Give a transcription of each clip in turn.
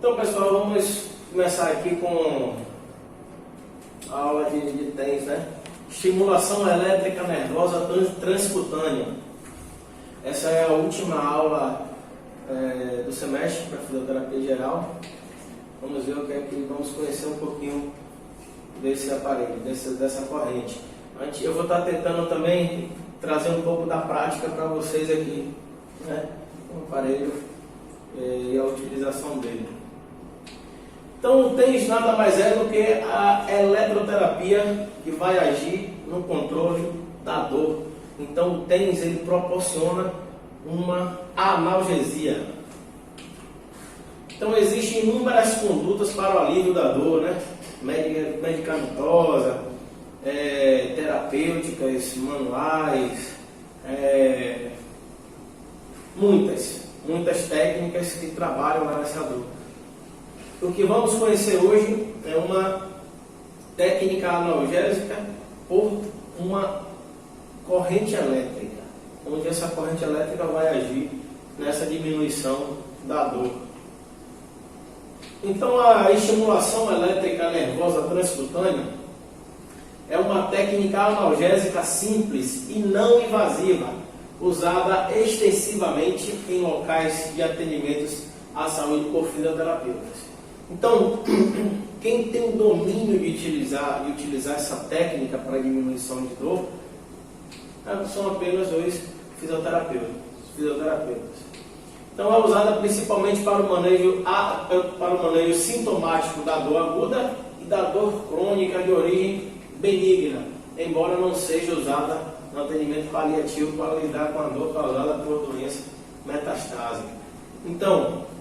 Então, pessoal, vamos começar aqui com a aula de TENS, né? Estimulação elétrica nervosa transcutânea. Essa é a última aula do semestre para fisioterapia geral. Vamos ver o que é que vamos conhecer um pouquinho desse aparelho, dessa corrente. Eu vou estar tentando também trazer um pouco da prática para vocês aqui, né? O aparelho e a utilização dele. Então, o TENS nada mais é do que a eletroterapia que vai agir no controle da dor. Então, o TENS ele proporciona uma analgesia. Então, existem inúmeras condutas para o alívio da dor, né? Medicamentosa, terapêuticas, manuais, muitas técnicas que trabalham nessa dor. O que vamos conhecer hoje é uma técnica analgésica por uma corrente elétrica, onde essa corrente elétrica vai agir nessa diminuição da dor. Então, a estimulação elétrica nervosa transcutânea é uma técnica analgésica simples e não invasiva, usada extensivamente em locais de atendimentos à saúde por fisioterapeutas. Então, quem tem o domínio de utilizar essa técnica para diminuição de dor são apenas os fisioterapeutas. Então, é usada principalmente para o manejo sintomático da dor aguda e da dor crônica de origem benigna, embora não seja usada no atendimento paliativo para lidar com a dor causada por doença metastásica. Então,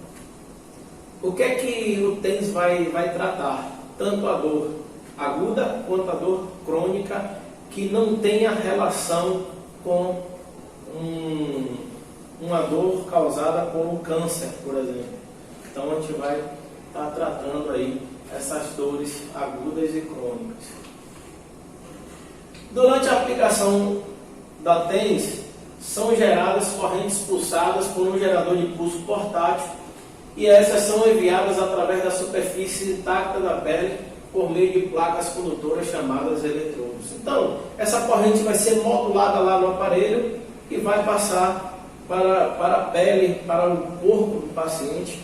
o que é que o TENS vai tratar? Tanto a dor aguda quanto a dor crônica que não tenha relação com uma dor causada por um câncer, por exemplo. Então, a gente vai estar tratando aí essas dores agudas e crônicas. Durante a aplicação da TENS, são geradas correntes pulsadas por um gerador de pulso portátil e essas são enviadas através da superfície intacta da pele por meio de placas condutoras chamadas eletrodos. Então, essa corrente vai ser modulada lá no aparelho e vai passar para a pele, para o corpo do paciente,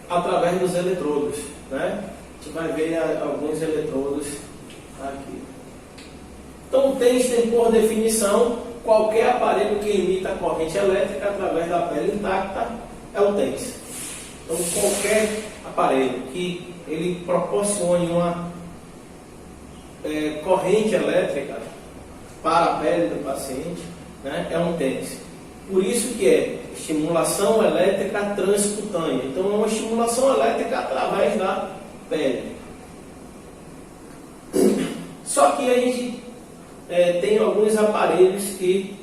através dos eletrodos, né? A gente vai ver alguns eletrodos aqui. Então, o TENS tem por definição qualquer aparelho que emita corrente elétrica através da pele intacta é o TENS. Então, qualquer aparelho que ele proporcione uma corrente elétrica para a pele do paciente, né, é um TENS. Por isso que é estimulação elétrica transcutânea. Então, é uma estimulação elétrica através da pele. Só que a gente tem alguns aparelhos que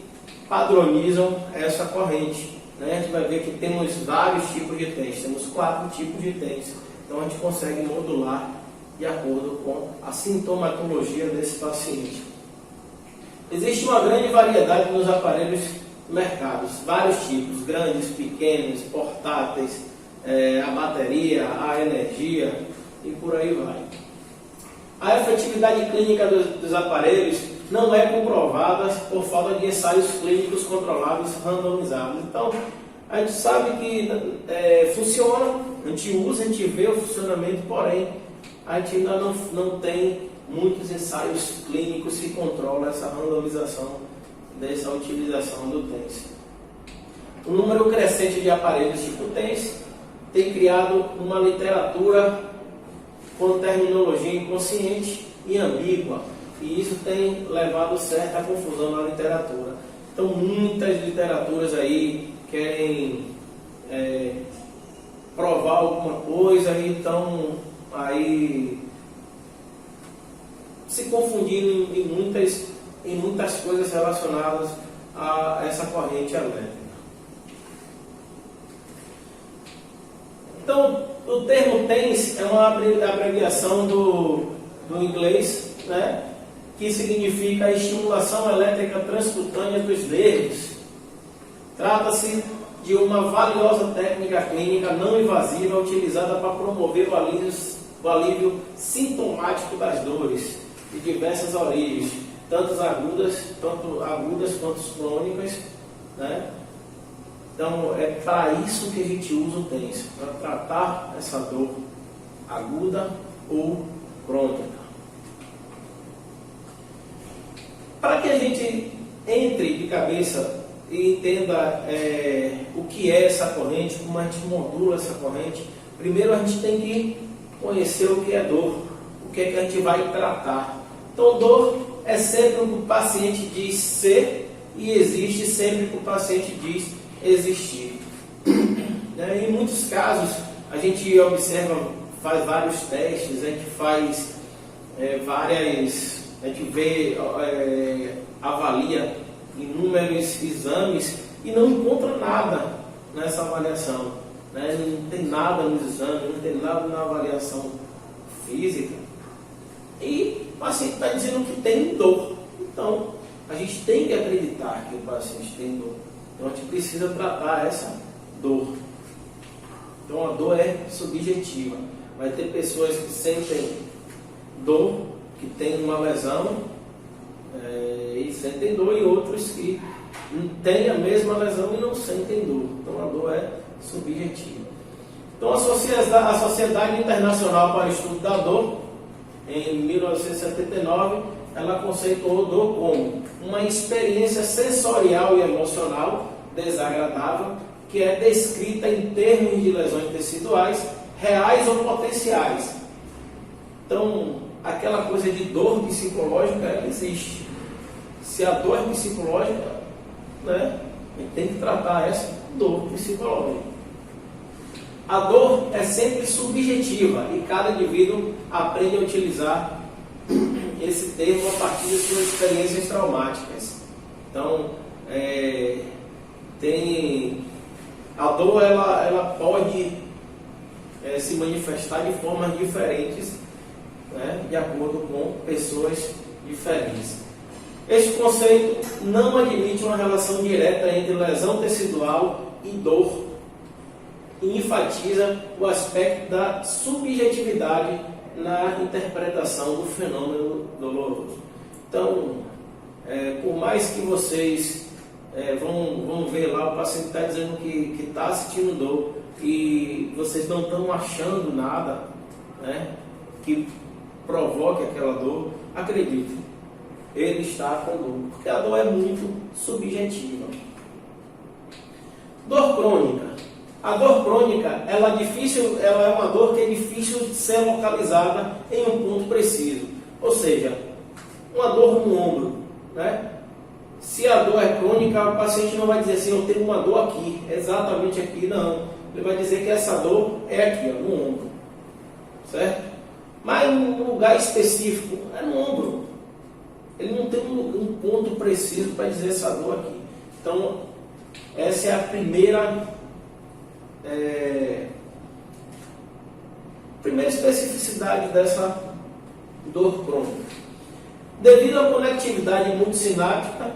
padronizam essa corrente. A gente vai ver que temos vários tipos de TENS, temos 4 tipos de TENS. Então a gente consegue modular de acordo com a sintomatologia desse paciente. Existe uma grande variedade nos aparelhos no mercado, vários tipos, grandes, pequenos, portáteis, a bateria, a energia e por aí vai. A efetividade clínica dos aparelhos não é comprovada por falta de ensaios clínicos controlados randomizados. Então, a gente sabe que funciona, a gente usa, a gente vê o funcionamento, porém, a gente ainda não tem muitos ensaios clínicos que controlam essa randomização dessa utilização do TENS. O número crescente de aparelhos tipo TENS tem criado uma literatura com terminologia inconsciente e ambígua, e isso tem levado certa confusão na literatura. Então, muitas literaturas aí querem provar alguma coisa e estão aí se confundindo em muitas coisas relacionadas a essa corrente elétrica. Então, o termo TENS é uma abreviação do inglês, né, que significa estimulação elétrica transcutânea dos nervos. Trata-se de uma valiosa técnica clínica não invasiva utilizada para promover o alívio sintomático das dores de diversas origens, tanto agudas quanto crônicas, né? Então é para isso que a gente usa o TENS, para tratar essa dor aguda ou crônica. Para que a gente entre de cabeça e entenda o que é essa corrente, como a gente modula essa corrente, primeiro a gente tem que conhecer o que é dor, o que é que a gente vai tratar. Então, dor é sempre o que o paciente diz ser e existe sempre o que o paciente diz existir. Em muitos casos, a gente observa, faz vários testes, a gente faz a gente vê, avalia inúmeros exames e não encontra nada nessa avaliação, né? Não tem nada nos exames, não tem nada na avaliação física e o paciente está dizendo que tem dor. Então a gente tem que acreditar que o paciente tem dor, então a gente precisa tratar essa dor. Então a dor é subjetiva, vai ter pessoas que sentem dor, que tem uma lesão e sentem dor, e outros que têm a mesma lesão e não sentem dor. Então a dor é subjetiva. Então a Sociedade Internacional para o Estudo da Dor, em 1979, ela conceituou dor como uma experiência sensorial e emocional desagradável que é descrita em termos de lesões teciduais reais ou potenciais. Então, aquela coisa de dor psicológica, ela existe. Se a dor é psicológica, né, a gente tem que tratar essa dor psicológica. A dor é sempre subjetiva e cada indivíduo aprende a utilizar esse termo a partir de suas experiências traumáticas. Então, a dor ela pode se manifestar de formas diferentes, né, de acordo com pessoas diferentes. Este conceito não admite uma relação direta entre lesão tecidual e dor e enfatiza o aspecto da subjetividade na interpretação do fenômeno doloroso. Então, por mais que vocês vão ver lá, o paciente está dizendo que está sentindo dor e vocês não estão achando nada, né, que provoque aquela dor, acredite, ele está com dor, porque a dor é muito subjetiva. Dor crônica. A dor crônica, ela é uma dor que é difícil de ser localizada em um ponto preciso. Ou seja, uma dor no ombro, né? Se a dor é crônica, o paciente não vai dizer assim, eu tenho uma dor aqui, exatamente aqui, não. Ele vai dizer que essa dor é aqui, ó, no ombro, certo? Mas um lugar específico é no ombro. Ele não tem um ponto preciso para dizer essa dor aqui. Então, essa é a primeira especificidade dessa dor crônica. Devido à conectividade multisináptica,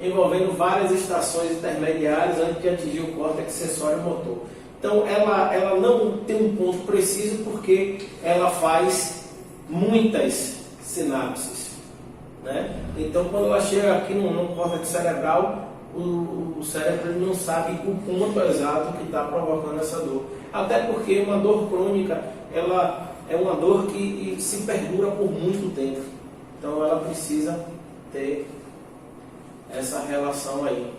envolvendo várias estações intermediárias antes de atingir o córtex sensório motor. Então, ela não tem um ponto preciso porque ela faz muitas sinapses, né? Então, quando ela chega aqui no córtex cerebral, o cérebro não sabe o ponto exato que está provocando essa dor. Até porque uma dor crônica, ela é uma dor que se perdura por muito tempo. Então, ela precisa ter essa relação aí.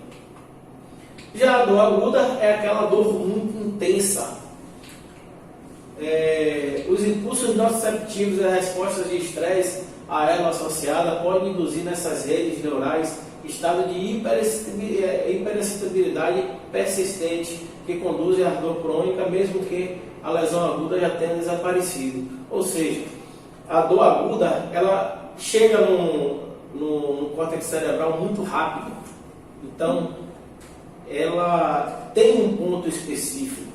Já a dor aguda é aquela dor muito intensa. Os impulsos nociceptivos e as respostas de estresse a ela associada podem induzir nessas redes neurais estado de hiperexcitabilidade persistente que conduzem à dor crônica, mesmo que a lesão aguda já tenha desaparecido. Ou seja, a dor aguda, ela chega no córtex cerebral muito rápido. Então, ela tem um ponto específico,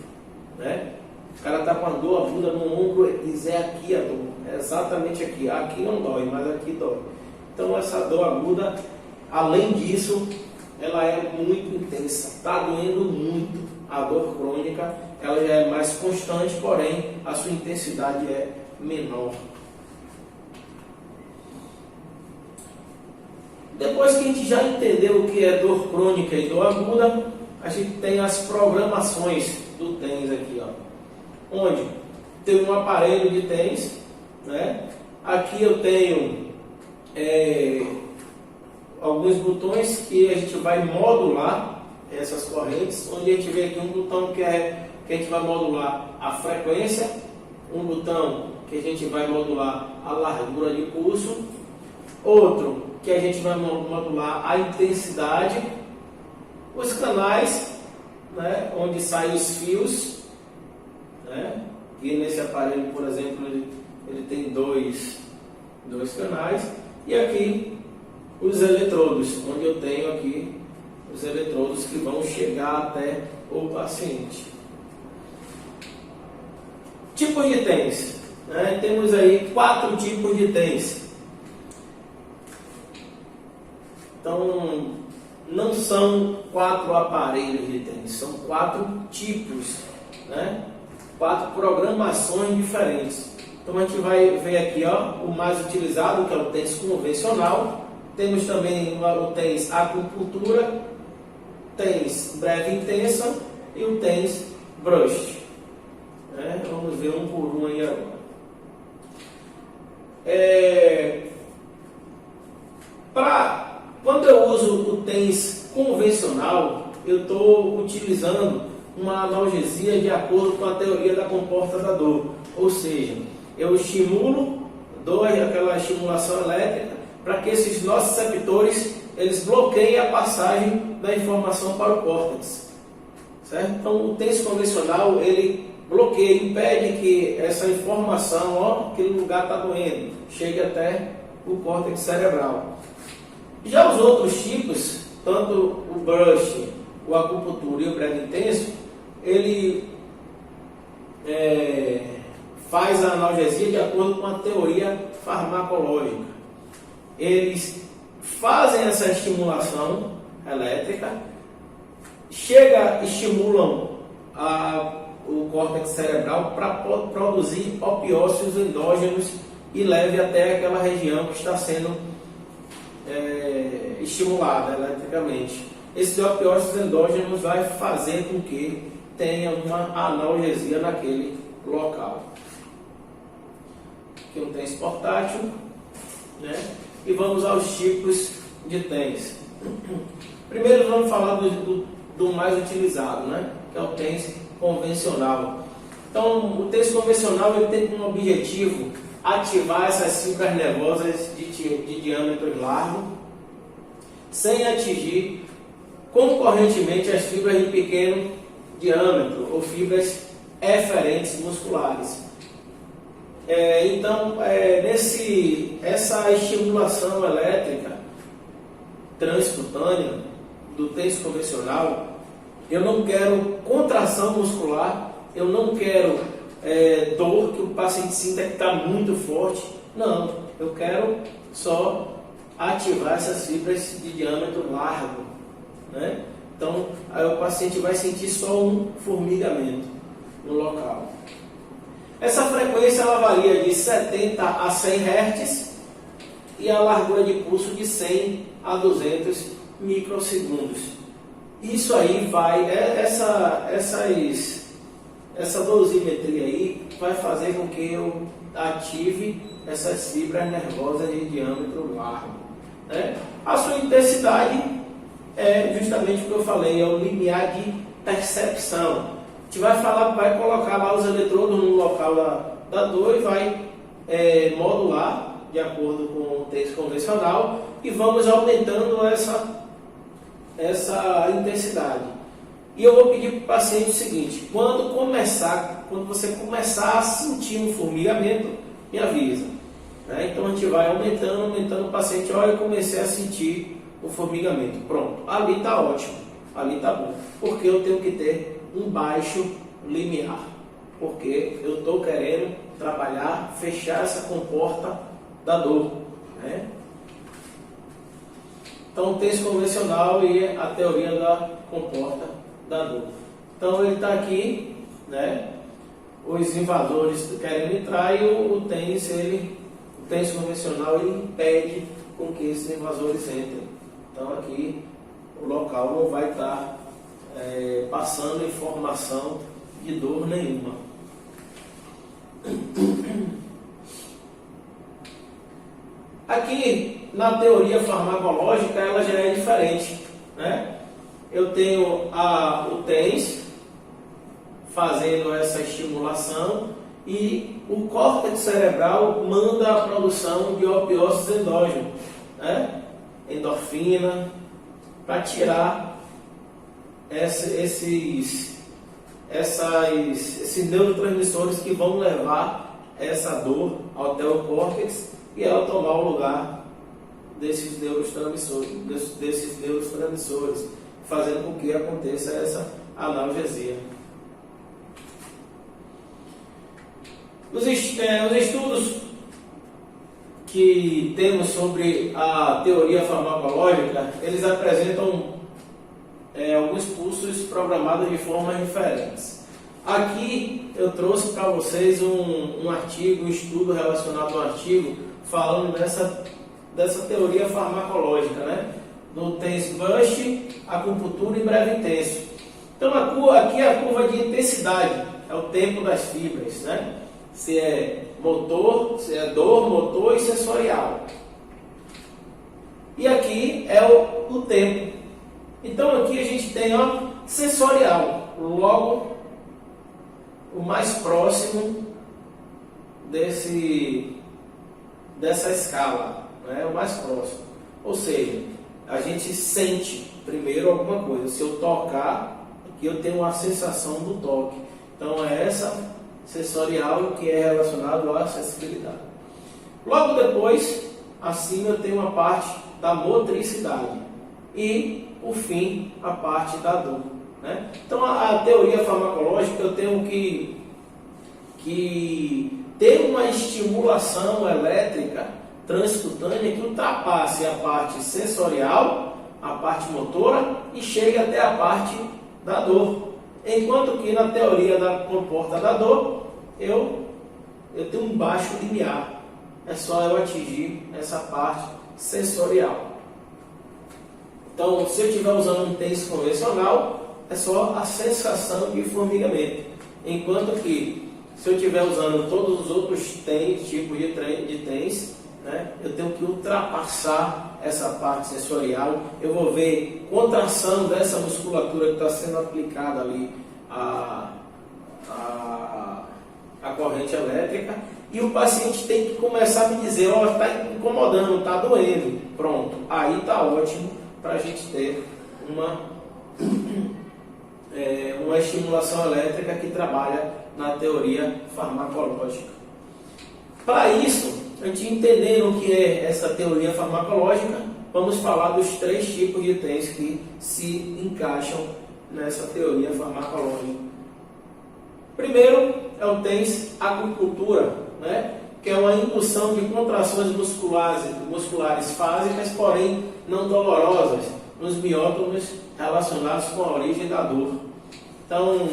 né? O cara está com a dor aguda no ombro e diz, é aqui a dor, é exatamente aqui. Aqui não dói, mas aqui dói. Então, essa dor aguda, além disso, ela é muito intensa, está doendo muito. A dor crônica ela já é mais constante, porém a sua intensidade é menor. Depois que a gente já entendeu o que é dor crônica e dor aguda, a gente tem as programações do TENS aqui, ó, onde tem um aparelho de TENS, né? Aqui eu tenho alguns botões que a gente vai modular essas correntes, onde a gente vê aqui um botão que a gente vai modular a frequência, um botão que a gente vai modular a largura de pulso, outro que a gente vai modular a intensidade, os canais, né, onde saem os fios, né, e nesse aparelho, por exemplo, ele tem dois canais, e aqui os eletrodos, onde eu tenho aqui os eletrodos que vão chegar até o paciente. Tipos de TENS, né? Temos aí 4 tipos de TENS. Então, não são 4 aparelhos de TENS, são 4 tipos, né? 4 programações diferentes. Então, a gente vai ver aqui, ó, o mais utilizado, que é o TENS convencional. Temos também o TENS acupuntura, TENS breve intensa e o TENS burst. Vamos ver um por um aí agora. Quando eu uso o TENS convencional, eu estou utilizando uma analgesia de acordo com a teoria da comporta da dor. Ou seja, eu estimulo, dou aquela estimulação elétrica para que esses nossos receptores eles bloqueiem a passagem da informação para o córtex. Certo? Então, o TENS convencional ele bloqueia, impede que essa informação, ó, aquele lugar está doendo, chegue até o córtex cerebral. Já os outros tipos, tanto o burst, o acupuntura e o breve intenso, ele faz a analgesia de acordo com a teoria farmacológica. Eles fazem essa estimulação elétrica, estimulam o córtex cerebral para produzir opiócidos endógenos e leve até aquela região que está sendo estimulada eletricamente. Esses opiócidos endógenos vai fazer com que tenha uma analgesia naquele local. Aqui um TENS portátil, né? E vamos aos tipos de TENS. Primeiro vamos falar do mais utilizado, né? Que é o TENS convencional. Então, o TENS convencional ele tem como objetivo ativar essas fibras nervosas de diâmetro largo, sem atingir concorrentemente as fibras de pequeno diâmetro ou fibras eferentes musculares. Então, essa estimulação elétrica transcutânea do TENS convencional, eu não quero contração muscular, eu não quero dor que o paciente sinta que está muito forte. Não, eu quero só ativar essas fibras de diâmetro largo, né? Então, aí o paciente vai sentir só um formigamento no local. Essa frequência ela varia de 70 a 100 Hz e a largura de pulso de 100 a 200 microsegundos. Isso aí vai, essa dosimetria aí vai fazer com que eu ative essas fibras nervosas de diâmetro largo, né? A sua intensidade é justamente o que eu falei, é o limiar de percepção. A gente vai colocar lá os eletrodos no local da dor e vai modular de acordo com o TENS convencional e vamos aumentando essa intensidade. E eu vou pedir para o paciente o seguinte: quando você começar a sentir um formigamento, me avisa, né? Então a gente vai aumentando o paciente. Olha, eu comecei a sentir o formigamento. Pronto, ali está ótimo, ali está bom. Porque eu tenho que ter um baixo limiar, porque eu estou querendo trabalhar, fechar essa comporta da dor, né? Então, o tenso convencional e a teoria da comporta da dor. Então, ele está aqui, né? Os invasores querem entrar e o tenso convencional ele impede com que esses invasores entrem. Então, aqui o local não vai estar passando informação de dor nenhuma. Aqui, na teoria farmacológica, ela já é diferente, né? Eu tenho o TENS fazendo essa estimulação e o córtex cerebral manda a produção de opiócidos endógenos, né? Endorfina, para tirar esses neurotransmissores que vão levar essa dor até o córtex e ela tomar o lugar desses neurotransmissores, fazendo com que aconteça essa analgesia. Os estudos que temos sobre a teoria farmacológica, eles apresentam alguns pulsos programados de formas diferentes. Aqui eu trouxe para vocês um artigo, um estudo relacionado ao artigo, falando dessa teoria farmacológica, né? Do TENS burst, acupuntura e breve tenso. Então aqui é a curva de intensidade, é o tempo das fibras, né? Se é motor, se é dor, motor e sensorial. E aqui é o tempo. Então aqui a gente tem sensorial, logo o mais próximo dessa escala, né? O mais próximo. Ou seja, a gente sente primeiro alguma coisa. Se eu tocar, aqui eu tenho uma sensação do toque. Então é essa sensorial que é relacionado à sensibilidade. Logo depois, acima eu tenho uma parte da motricidade e, por fim, a parte da dor, né? Então a teoria farmacológica eu tenho que ter uma estimulação elétrica transcutânea que ultrapasse a parte sensorial, a parte motora e chegue até a parte da dor. Enquanto que na teoria da comporta da dor, eu tenho um baixo limiar. É só eu atingir essa parte sensorial. Então, se eu estiver usando um TENS convencional, é só a sensação de formigamento. Enquanto que, se eu estiver usando todos os outros tipos de TENS, né, eu tenho que ultrapassar essa parte sensorial. Eu vou ver contração dessa musculatura que está sendo aplicada ali a corrente elétrica, e o paciente tem que começar a me dizer: está incomodando, está doendo. Pronto, aí está ótimo para a gente ter uma estimulação elétrica que trabalha na teoria farmacológica. Para isso, a gente entender o que é essa teoria farmacológica, vamos falar dos 3 tipos de TENS que se encaixam nessa teoria farmacológica. Primeiro é o TENS acupuntura, né? Que é uma indução de contrações musculares fásicas, porém não dolorosas, nos miótomos relacionados com a origem da dor. Então,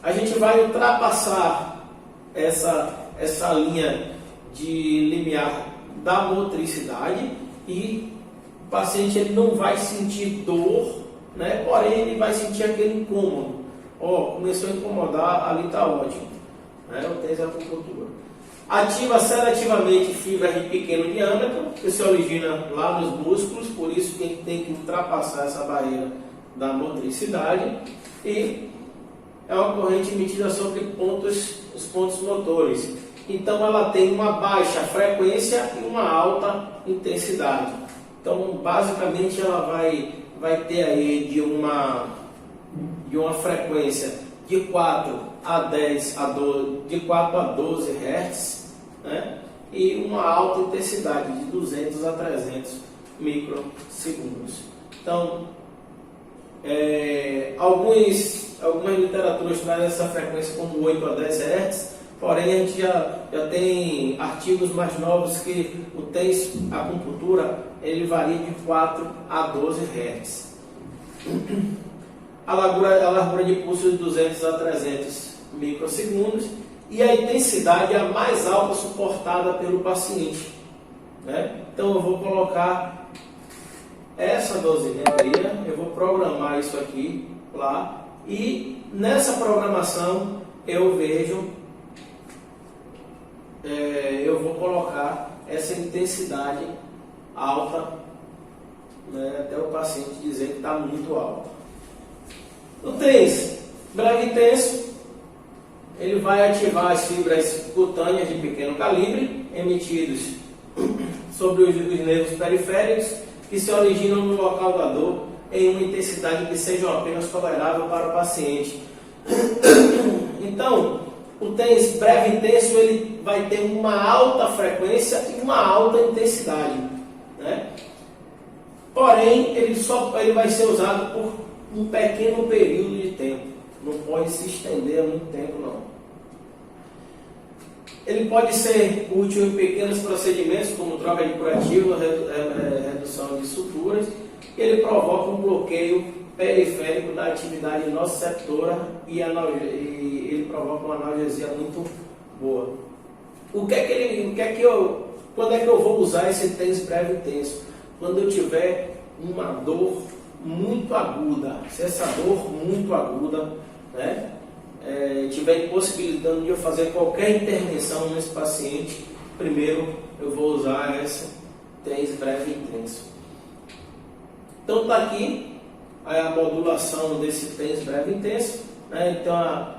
a gente vai ultrapassar essa linha de limiar da motricidade e o paciente ele não vai sentir dor, né? Porém ele vai sentir aquele incômodo. Começou a incomodar, ali está ótimo, né? O TENS acupuntura. Ativa seletivamente fibras de pequeno diâmetro, que se origina lá nos músculos, por isso que tem que ultrapassar essa barreira da motricidade, e é uma corrente emitida sobre os pontos motores. Então ela tem uma baixa frequência e uma alta intensidade. Então basicamente ela vai ter aí de uma frequência de 4 a 12 Hz, né? E uma alta intensidade de 200 a 300 microsegundos. Então, algumas literaturas trazem essa frequência como 8 a 10 Hz, porém a gente já tem artigos mais novos que o TENS acupuntura ele varia de 4 a 12 Hz. A largura de pulso de 200 a 300 microsegundos e a intensidade é a mais alta suportada pelo paciente, né? Então eu vou colocar essa dosimetria, eu vou programar isso aqui lá e nessa programação eu vejo, eu vou colocar essa intensidade alta, né, até o paciente dizer que está muito alta. No TENS breve intenso, ele vai ativar as fibras cutâneas de pequeno calibre emitidos sobre os nervos periféricos que se originam no local da dor em uma intensidade que seja apenas tolerável para o paciente. Então, o TENS breve intenso ele vai ter uma alta frequência e uma alta intensidade, né? Porém, ele vai ser usado por um pequeno período de tempo. Não pode se estender há muito tempo, não. Ele pode ser útil em pequenos procedimentos, como troca de curativo, redução de suturas. Ele provoca um bloqueio periférico da atividade nociceptora e ele provoca uma analgesia muito boa. Quando é que eu vou usar esse TENS breve intenso? Quando eu tiver uma dor muito aguda. Se essa dor muito aguda, né, estiver impossibilitando de eu fazer qualquer intervenção nesse paciente, primeiro eu vou usar esse TENS breve intenso. Então está aqui a modulação desse TENS breve intenso, né? Então a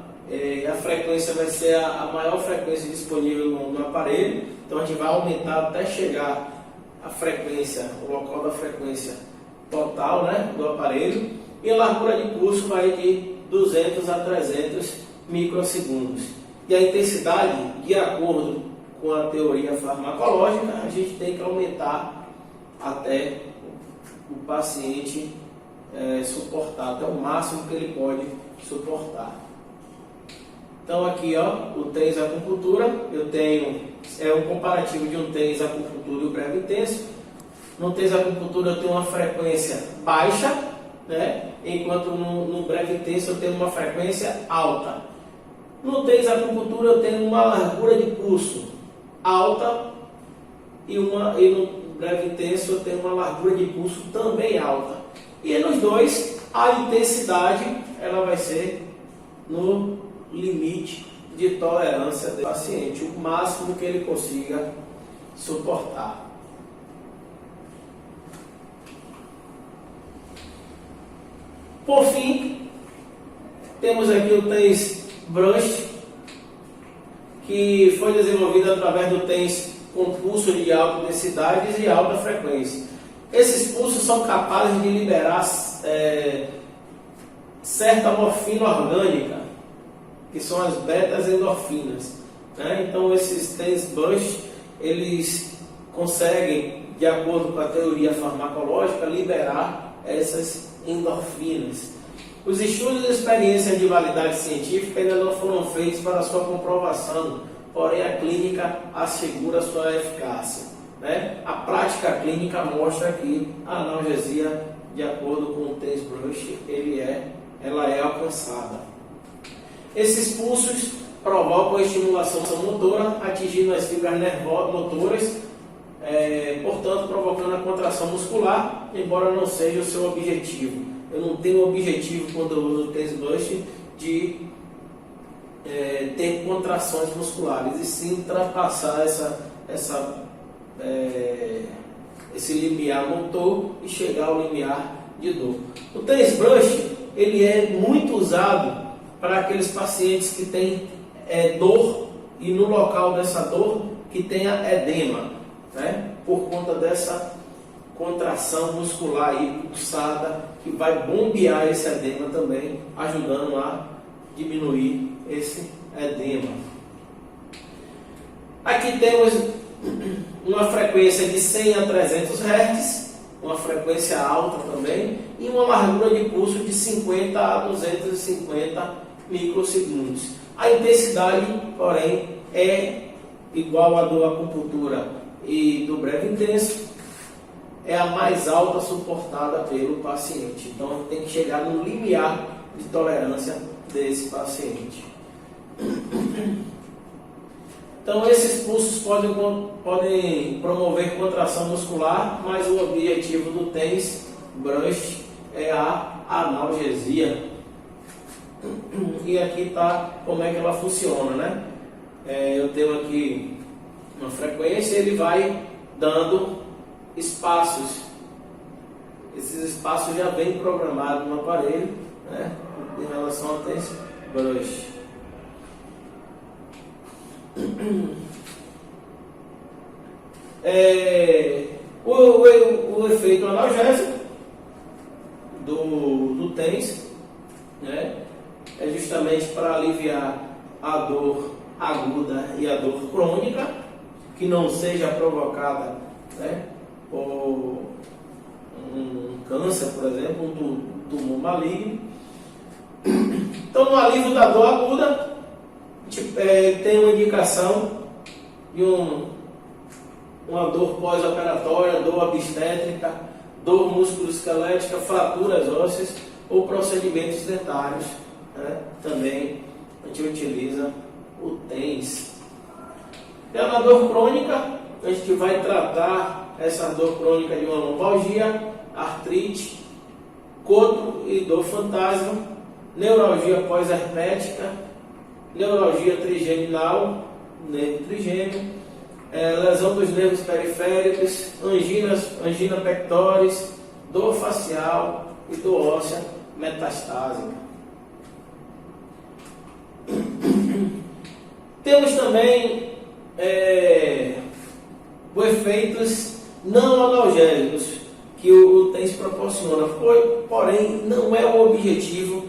frequência vai ser a maior frequência disponível no aparelho. Então a gente vai aumentar até chegar a frequência, o local da frequência total, né, do aparelho, e a largura de pulso vai de 200 a 300 microsegundos. E a intensidade, de acordo com a teoria farmacológica, a gente tem que aumentar até o paciente suportar, até o máximo que ele pode suportar. Então aqui, ó, o TENS acupuntura, eu tenho um comparativo de um TENS acupuntura e o breve intenso. No TENS acupuntura eu tenho uma frequência baixa, né? Enquanto no breve intenso eu tenho uma frequência alta. No TENS acupuntura eu tenho uma largura de pulso alta e no breve intenso eu tenho uma largura de pulso também alta. E nos dois a intensidade ela vai ser no limite de tolerância do paciente, o máximo que ele consiga suportar. Por fim, temos aqui o TENS Brush, que foi desenvolvido através do TENS com pulsos de alta densidade e alta frequência. Esses pulsos são capazes de liberar certa morfina orgânica, que são as beta-endorfinas, né? Então esses TENS Brush, eles conseguem, de acordo com a teoria farmacológica, liberar essas endorfinas. Os estudos e experiências de validade científica ainda não foram feitos para sua comprovação, porém a clínica assegura sua eficácia, né? A prática clínica mostra que a analgesia, de acordo com o TENS Brush, ela é alcançada. Esses pulsos provocam a estimulação motora, atingindo as fibras motoras, portanto provocando a contração muscular, embora não seja o seu objetivo. Eu não tenho o objetivo, quando eu uso o TENS Brush, de ter contrações musculares, e sim ultrapassar esse limiar motor e chegar ao limiar de dor. O TENS Brush ele é muito usado para aqueles pacientes que têm dor e no local dessa dor que tenha edema, né? Por conta dessa contração muscular aí pulsada, que vai bombear esse edema também, ajudando a diminuir esse edema. Aqui temos uma frequência de 100 a 300 Hz, uma frequência alta também, e uma largura de pulso de 50 a 250 microsegundos. A intensidade, porém, é igual a do acupuntura e do breve intenso, é a mais alta suportada pelo paciente. Então tem que chegar no limiar de tolerância desse paciente. Então esses pulsos podem promover contração muscular, mas o objetivo do TENS Brush é a analgesia. E aqui está como é que ela funciona, né? Eu tenho aqui uma frequência, ele vai dando espaços. Esses espaços já vêm programados no aparelho, né? Em relação ao TENS Brush. O efeito analgésico do TENS, né, é justamente para aliviar a dor aguda e a dor crônica, que não seja provocada, né, por um câncer, por exemplo, um tumor maligno. Então, no alívio da dor aguda, tem uma indicação de uma dor pós-operatória, dor obstétrica, dor musculoesquelética, fraturas ósseas ou procedimentos dentários, né? Também a gente utiliza o TENS. Pela dor crônica, a gente vai tratar essa dor crônica de uma lombalgia, artrite, coto e dor fantasma, neuralgia pós-herpética, neuralgia trigeminal, nervo trigêmeo, lesão dos nervos periféricos, angina pectoris, dor facial e dor óssea metastásica. Temos também os efeitos não analgésicos que o TENS proporciona, porém não é o objetivo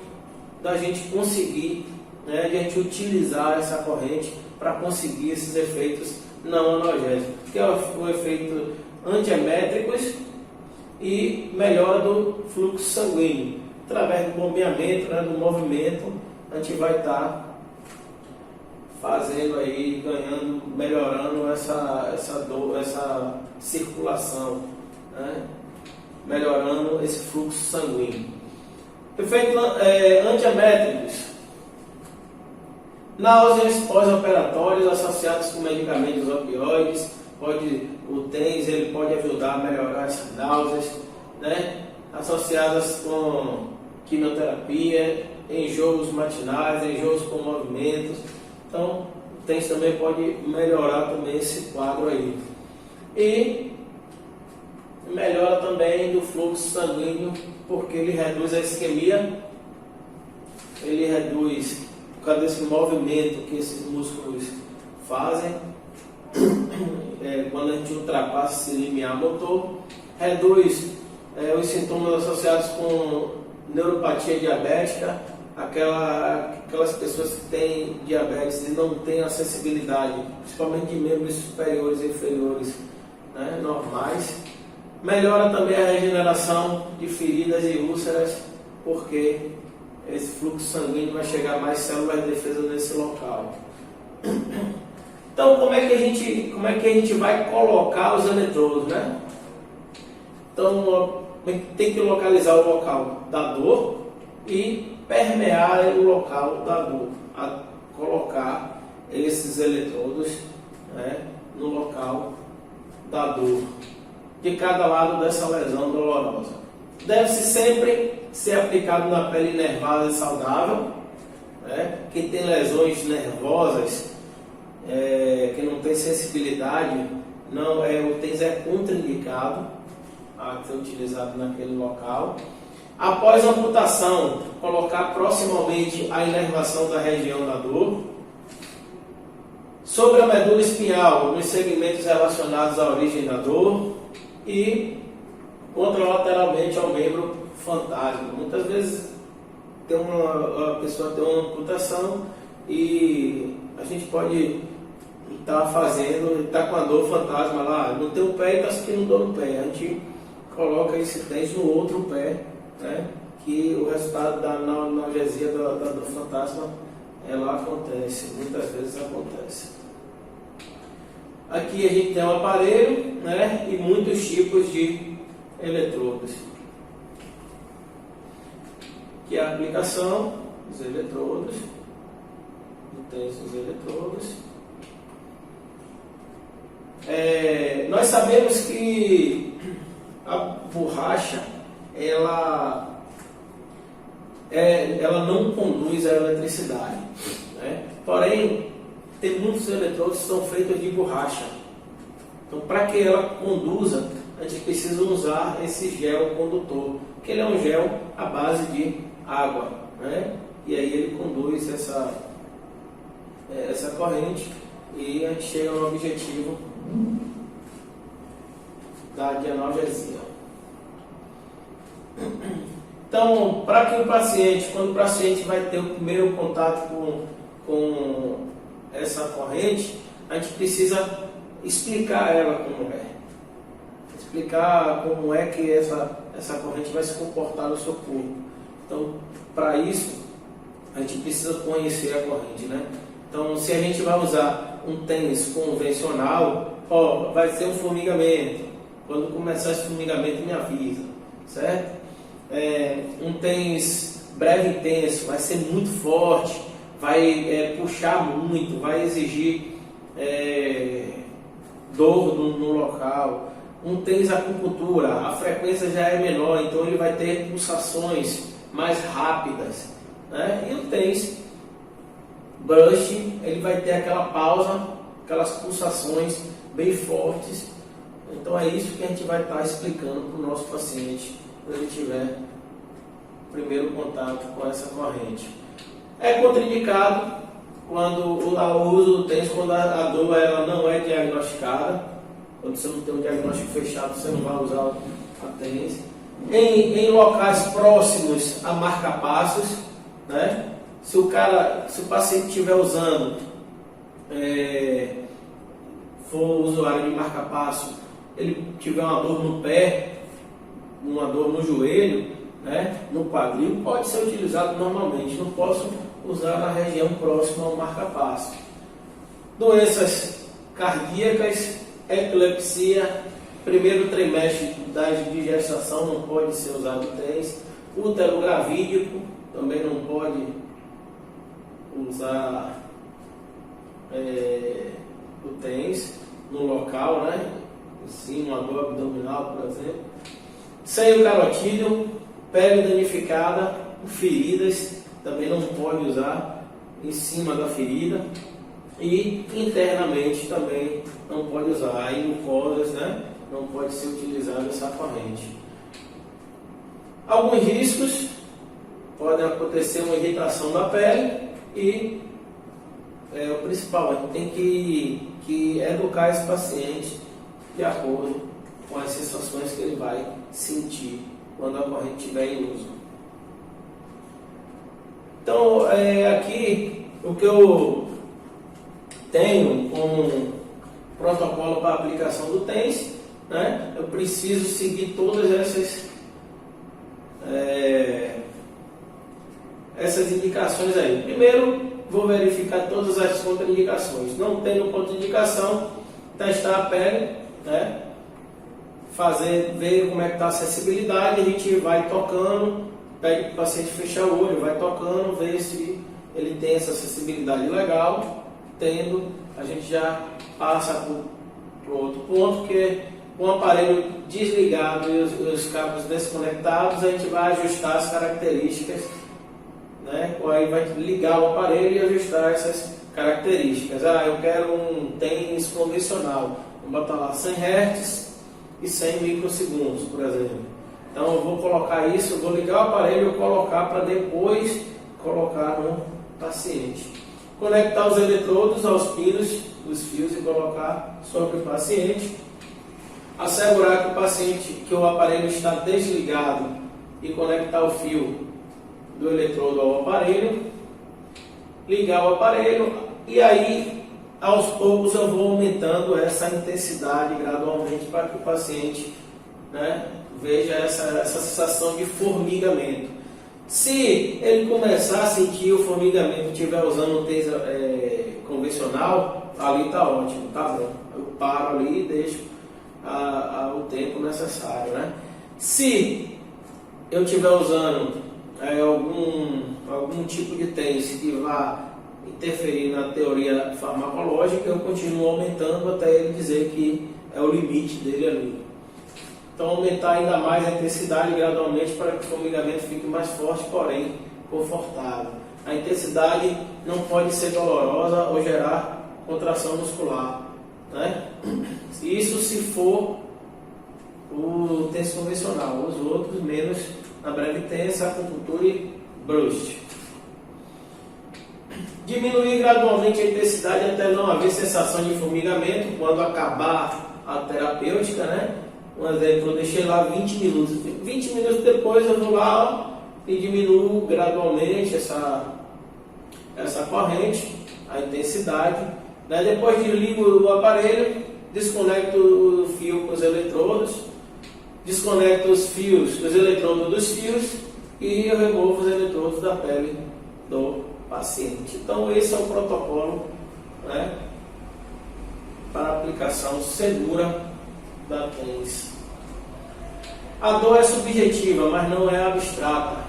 da gente conseguir, né, de a gente utilizar essa corrente para conseguir esses efeitos não analgésicos, que é o efeito antiemétricos e melhora do fluxo sanguíneo. Através do bombeamento, né, do movimento, a gente vai estar fazendo aí, ganhando, melhorando essa dor, essa circulação, né, melhorando esse fluxo sanguíneo. Efeitos antiemétricos. Náuseas pós-operatórias associadas com medicamentos opioides. O TENS ele pode ajudar a melhorar essas náuseas, né? Associadas com quimioterapia, enjoos matinais, enjoos com movimentos. Então, o TENS também pode melhorar também esse quadro aí. E melhora também do fluxo sanguíneo, porque ele reduz a isquemia, ele reduz, por causa desse movimento que esses músculos fazem, quando a gente ultrapassa esse limiar motor, reduz os sintomas associados com neuropatia diabética, aquelas pessoas que têm diabetes e não têm acessibilidade, principalmente de membros superiores e inferiores, né, normais. Melhora também a regeneração de feridas e úlceras, porque esse fluxo sanguíneo vai chegar mais células de defesa nesse local. Então, como é que a gente vai colocar os eletrodos, né? Então, tem que localizar o local da dor e permear o local da dor, a colocar esses eletrodos, né, no local da dor, de cada lado dessa lesão dolorosa. Deve-se sempre ser aplicado na pele nervosa e saudável, né? Quem tem lesões nervosas, que não tem sensibilidade, o TENS é contraindicado a ser utilizado naquele local. Após a amputação, colocar proximamente a inervação da região da dor. Sobre a medula espinhal, nos segmentos relacionados à origem da dor. E contralateralmente ao membro fantasma. Muitas vezes a pessoa tem uma amputação e a gente pode estar com a dor fantasma lá, não tem o pé e está sentindo dor no pé. A gente coloca esse TENS no outro pé, né, que o resultado da analgesia da dor fantasma ela acontece, muitas vezes acontece. Aqui a gente tem um aparelho, né, e muitos tipos de eletrodos. Aqui é a aplicação dos eletrodos. Tem os eletrodos. Nós sabemos que a borracha ela não conduz a eletricidade, né? Porém, tem muitos eletrodos que são feitos de borracha. Então, para que ela conduza, a gente precisa usar esse gel condutor, que ele é um gel à base de água, né? E aí ele conduz essa corrente e a gente chega no objetivo da analgesia. Então, para que quando o paciente vai ter o primeiro contato com essa corrente, a gente precisa explicar ela como é. Explicar como é que essa corrente vai se comportar no seu corpo. Então, para isso, a gente precisa conhecer a corrente, né? Então, se a gente vai usar um tênis convencional, vai ser um formigamento. Quando começar esse formigamento, me avisa, certo? Um tênis breve intenso vai ser muito forte, vai puxar muito, vai exigir dor no local. Um tênis acupuntura, a frequência já é menor, então ele vai ter pulsações mais rápidas, né? E o tênis brush, ele vai ter aquela pausa, aquelas pulsações bem fortes. Então é isso que a gente vai estar explicando para o nosso paciente quando ele tiver o primeiro contato com essa corrente. É contraindicado quando o uso do tênis, quando a dor ela não é diagnosticada. Quando você não tem um diagnóstico fechado, você não vai usar a tênis. Em locais próximos a marca-passos, né? Se o paciente estiver usando, for usuário de marca-passo, ele tiver uma dor no pé, uma dor no joelho, né, no quadril, pode ser utilizado normalmente. Não posso usar na região próxima ao marca-passo. Doenças cardíacas, epilepsia, primeiro trimestre de gestação não pode ser usado o tênis. Útero gravídico também não pode usar o tênis no local, né? Sim, uma dor abdominal, por exemplo. Seio carotídeo, pele danificada, feridas, também não pode usar em cima da ferida. E internamente também não pode usar. Em mucosas, né? Não pode ser utilizada essa corrente. Alguns riscos: pode acontecer uma irritação da pele e o principal, a gente tem que educar esse paciente de acordo com as sensações que ele vai sentir quando a corrente estiver em uso. Então, aqui o que eu tenho como protocolo para aplicação do TENS, né? Eu preciso seguir todas essas indicações aí. Primeiro, vou verificar todas as contraindicações. Não tendo contraindicação, testar a pele, né? Ver como é que está a acessibilidade. A gente vai tocando, pede para o paciente fechar o olho, vai tocando, ver se ele tem essa acessibilidade legal. Tendo, a gente já passa para o outro ponto, que é com o aparelho desligado e os cabos desconectados, a gente vai ajustar as características, né? Aí vai ligar o aparelho e ajustar essas características. Eu quero um tênis convencional, vou botar lá 100 Hz e 100 microsegundos, por exemplo. Então eu vou colocar isso, eu vou ligar o aparelho e colocar para depois colocar no paciente. Conectar os eletrodos aos pinos dos fios e colocar sobre o paciente. Assegurar que o aparelho está desligado e conectar o fio do eletrodo ao aparelho. Ligar o aparelho e aí, aos poucos, eu vou aumentando essa intensidade gradualmente para que o paciente, né, veja essa sensação de formigamento. Se ele começar a sentir o formigamento e estiver usando o taser convencional, ali está ótimo, tá bom. Eu paro ali e deixo o tempo necessário, né? Se eu estiver usando algum tipo de taser que vá interferir na teoria farmacológica, eu continuo aumentando até ele dizer que é o limite dele ali. Então aumentar ainda mais a intensidade gradualmente para que o formigamento fique mais forte, porém confortável. A intensidade não pode ser dolorosa ou gerar contração muscular, né? Isso se for o tenso convencional, os outros menos na breve tensa, acupuntura e burst. Diminuir gradualmente a intensidade até não haver sensação de formigamento quando acabar a terapêutica, né? Um exemplo, eu deixei lá 20 minutos. 20 minutos depois eu vou lá e diminuo gradualmente essa corrente, a intensidade. Né? Depois desligo o aparelho, desconecto o fio com os eletrodos, desconecto os eletrodos dos fios e eu removo os eletrodos da pele do paciente. Então esse é o protocolo, né, para aplicação segura da TENS. A dor é subjetiva, mas não é abstrata.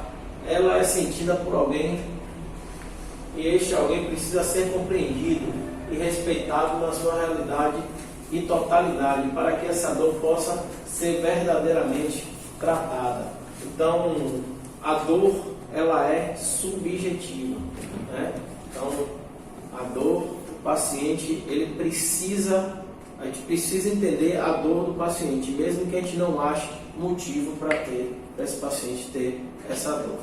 Ela é sentida por alguém e este alguém precisa ser compreendido e respeitado na sua realidade e totalidade para que essa dor possa ser verdadeiramente tratada. Então, a dor ela é subjetiva, né? Então, a dor do paciente, a gente precisa entender a dor do paciente, mesmo que a gente não ache motivo para esse paciente ter essa dor.